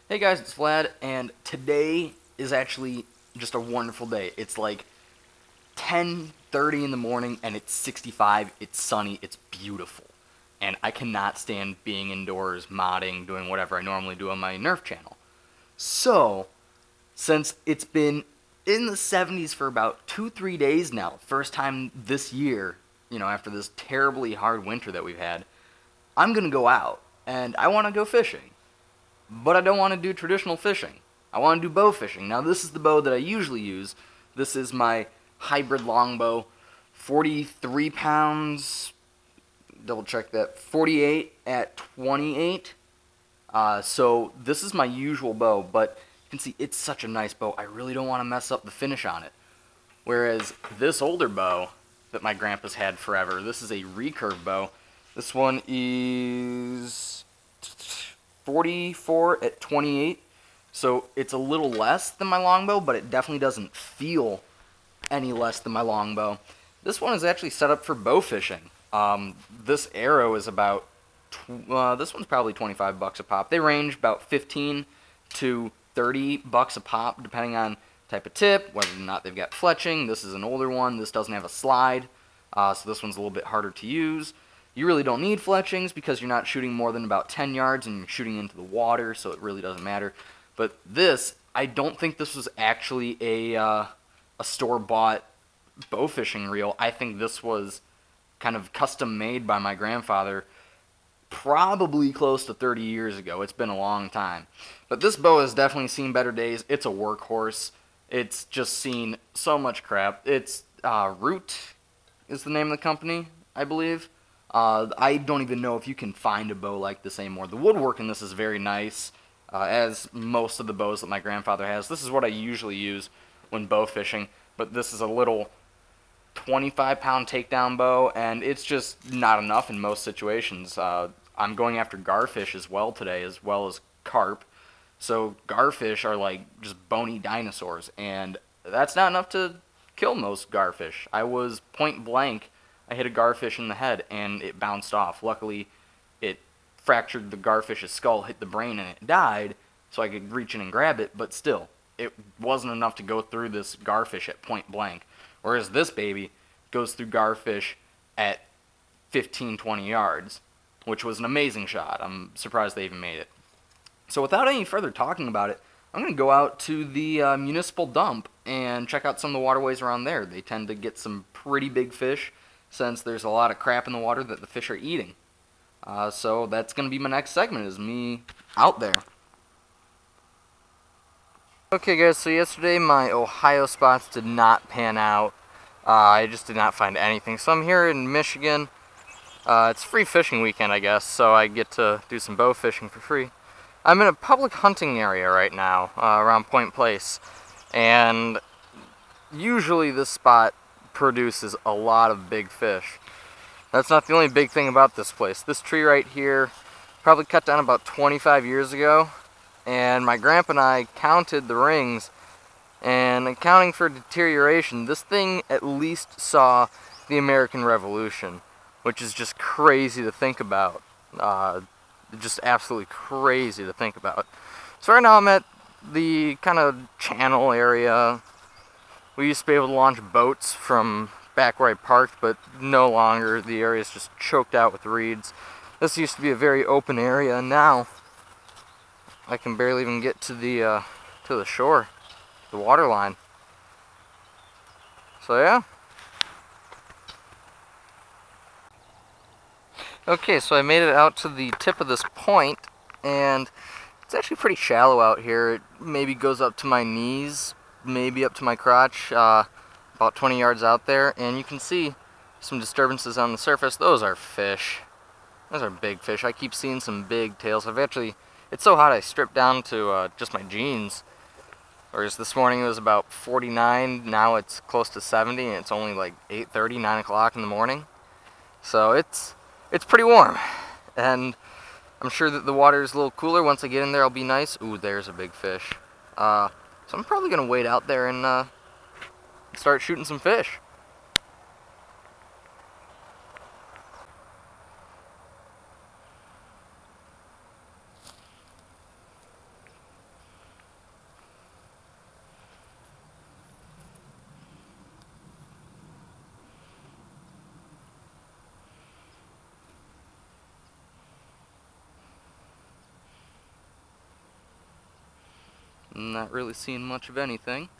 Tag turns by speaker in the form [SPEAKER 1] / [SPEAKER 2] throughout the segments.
[SPEAKER 1] Hey guys, it's Vlad, and today is actually just a wonderful day. It's like 10:30 in the morning, and it's 65, it's sunny, it's beautiful. And I cannot stand being indoors, modding, doing whatever I normally do on my Nerf channel. So, since it's been in the 70s for about 2-3 days now, first time this year, after this terribly hard winter that we've had, I'm gonna go out, and I want to go fishing. But I don't want to do traditional fishing. I want to do bow fishing. Now this is the bow that I usually use. This is my hybrid longbow, 43 pounds, double check that, 48 at 28. So this is my usual bow, but you can see it's such a nice bow. I really don't want to mess up the finish on it. Whereas this older bow that my grandpa's had forever, this is a recurve bow. This one is 44 at 28, so it's a little less than my longbow, but it definitely doesn't feel any less than my longbow. This one is actually set up for bow fishing. This arrow is about, this one's probably 25 bucks a pop. They range about 15 to 30 bucks a pop, depending on type of tip, whether or not they've got fletching. This is an older one. This doesn't have a slide, so this one's a little bit harder to use. You really don't need fletchings because you're not shooting more than about 10 yards and you're shooting into the water, so it really doesn't matter. But this, I don't think this was actually a store-bought bow fishing reel. I think this was kind of custom made by my grandfather probably close to 30 years ago. It's been a long time. But this bow has definitely seen better days. It's a workhorse. It's just seen so much crap. It's Root is the name of the company, I believe. I don't even know if you can find a bow like this anymore. The woodwork in this is very nice, as most of the bows that my grandfather has. This is what I usually use when bow fishing, but this is a little 25-pound takedown bow, and it's just not enough in most situations. I'm going after garfish as well today, as well as carp. So garfish are like just bony dinosaurs, and that's not enough to kill most garfish. I was point blank. I hit a garfish in the head, and it bounced off. Luckily, it fractured the garfish's skull, hit the brain, and it died, so I could reach in and grab it, but still, it wasn't enough to go through this garfish at point blank. Whereas this baby goes through garfish at 15-20 yards, which was an amazing shot. I'm surprised they even made it. So without any further talking about it, I'm going to go out to the municipal dump and check out some of the waterways around there. They tend to get some pretty big fish, since there's a lot of crap in the water that the fish are eating. So that's going to be my next segment, is me out there. Okay guys, so yesterday my Ohio spots did not pan out. I just did not find anything. So I'm here in Michigan. It's free fishing weekend, I guess, so I get to do some bow fishing for free. I'm in a public hunting area right now, around Point Place, and usually this spot produces a lot of big fish. That's not the only big thing about this place. This tree right here, probably cut down about 25 years ago, and my grandpa and I counted the rings, and accounting for deterioration, this thing at least saw the American Revolution, which is just crazy to think about. Just absolutely crazy to think about. So right now I'm at the kind of channel area. We used to be able to launch boats from back where I parked, but no longer. The area is just choked out with reeds. This used to be a very open area, and now I can barely even get to the shore, the water line. So yeah. Okay, so I made it out to the tip of this point, and it's actually pretty shallow out here. It maybe goes up to my knees, maybe up to my crotch, about 20 yards out there, and you can see some disturbances on the surface. Those are fish. Those are big fish. I keep seeing some big tails. It's so hot I stripped down to just my jeans. Whereas this morning it was about 49, now it's close to 70, and it's only like 8:30, 9 o'clock in the morning. So it's pretty warm, and I'm sure that the water is a little cooler. Once I get in there, it'll be nice. Ooh, there's a big fish. So I'm probably going to wait out there and start shooting some fish. Not really seeing much of anything.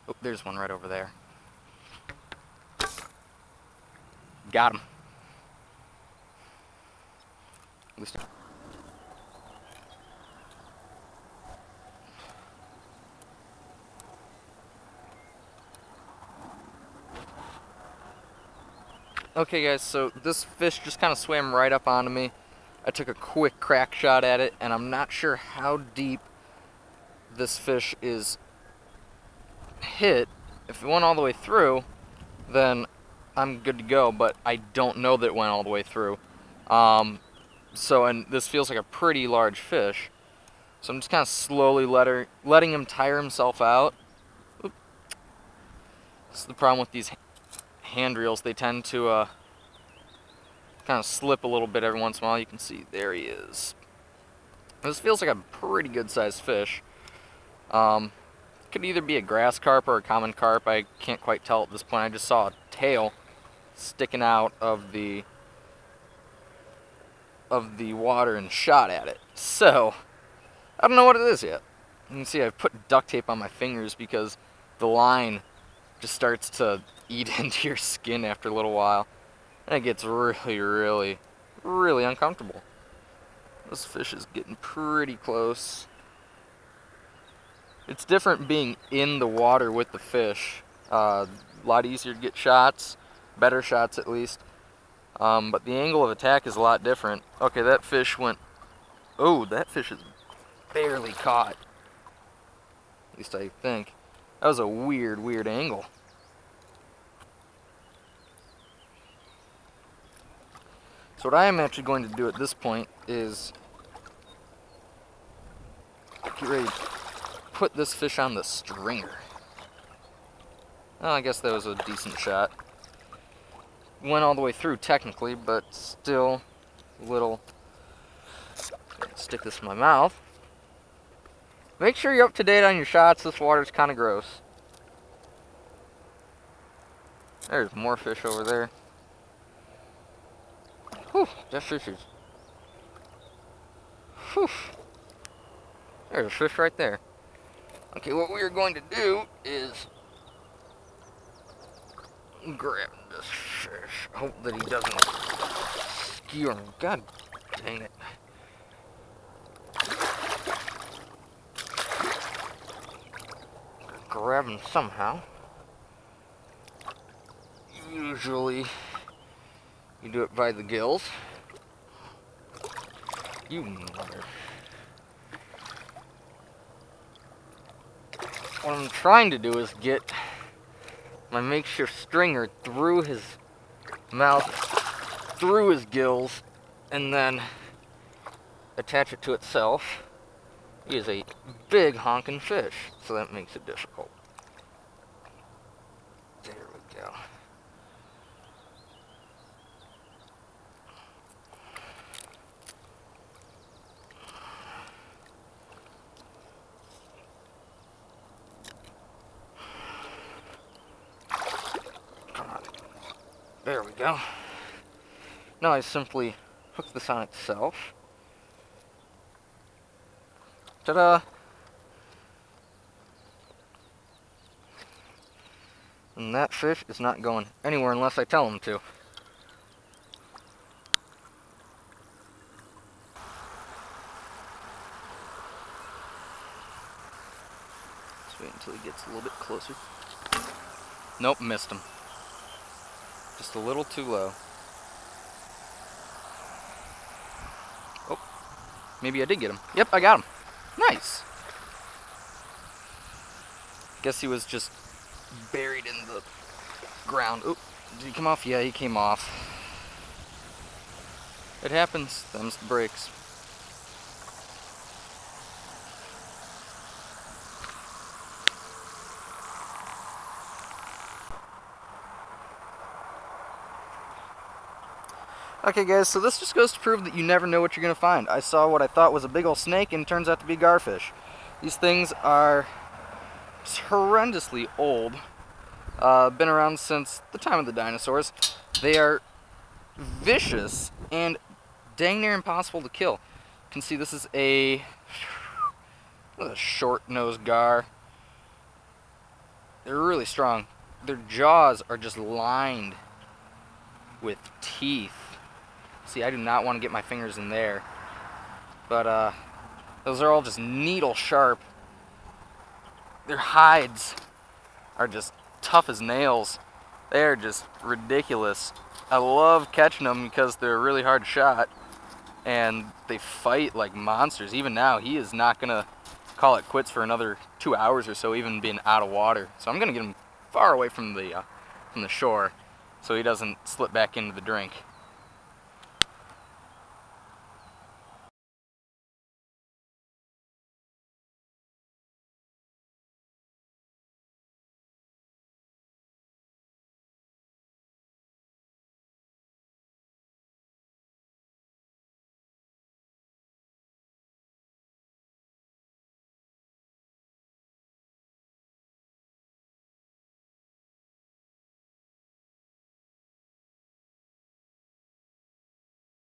[SPEAKER 1] Oh, there's one right over there. Got him. At least okay guys, so this fish just kind of swam right up onto me. I took a quick crack shot at it, and I'm not sure how deep this fish is hit. If it went all the way through, then I'm good to go, but I don't know that it went all the way through. And this feels like a pretty large fish. So I'm just kind of slowly letting him tire himself out. Oop. This is the problem with these hand reels. They tend to kind of slip a little bit every once in a while. You can see, there he is. This feels like a pretty good sized fish. Could either be a grass carp or a common carp. I can't quite tell at this point. I just saw a tail sticking out of the water and shot at it. So I don't know what it is yet. You can see I've put duct tape on my fingers because the line just starts to eat into your skin after a little while. And it gets really, really, really uncomfortable. This fish is getting pretty close. It's different being in the water with the fish. A lot easier to get shots, better shots at least. But the angle of attack is a lot different. Okay, that fish went... Oh, that fish is barely caught. At least I think. That was a weird, weird angle. So what I am actually going to do at this point is get ready to put this fish on the stringer. Well, I guess that was a decent shot. Went all the way through technically, but still a little... Stick this in my mouth. Make sure you're up to date on your shots. This water's kind of gross. There's more fish over there. Whew, that fish is... Whew. There's a fish right there. Okay, what we are going to do is grab this fish. Hope that he doesn't skewer him. God dang it. Grab him somehow. Usually you do it by the gills. You mother. What I'm trying to do is get my makeshift stringer through his mouth, through his gills, and then attach it to itself. He is a big honking fish, so that makes it difficult. There we go. Come on. There we go. Now I simply hook this on itself. Ta-da! And that fish is not going anywhere unless I tell him to. Let's wait until he gets a little bit closer. Nope, missed him. Just a little too low. Oh, maybe I did get him. Yep, I got him. Nice. Guess he was just buried in the ground. Oop, did he come off? Yeah, he came off. It happens. Them's the breaks. Okay guys, so this just goes to prove that you never know what you're going to find. I saw what I thought was a big old snake and it turns out to be garfish. These things are horrendously old. Been around since the time of the dinosaurs. They are vicious and dang near impossible to kill. You can see this is a A short-nosed gar. They're really strong. Their jaws are just lined with teeth. See, I do not want to get my fingers in there. But those are all just needle sharp. Their hides are just tough as nails. They are just ridiculous. I love catching them because they're a really hard shot and they fight like monsters. Even now, he is not gonna call it quits for another 2 hours or so, even being out of water. So I'm gonna get him far away from the shore so he doesn't slip back into the drink.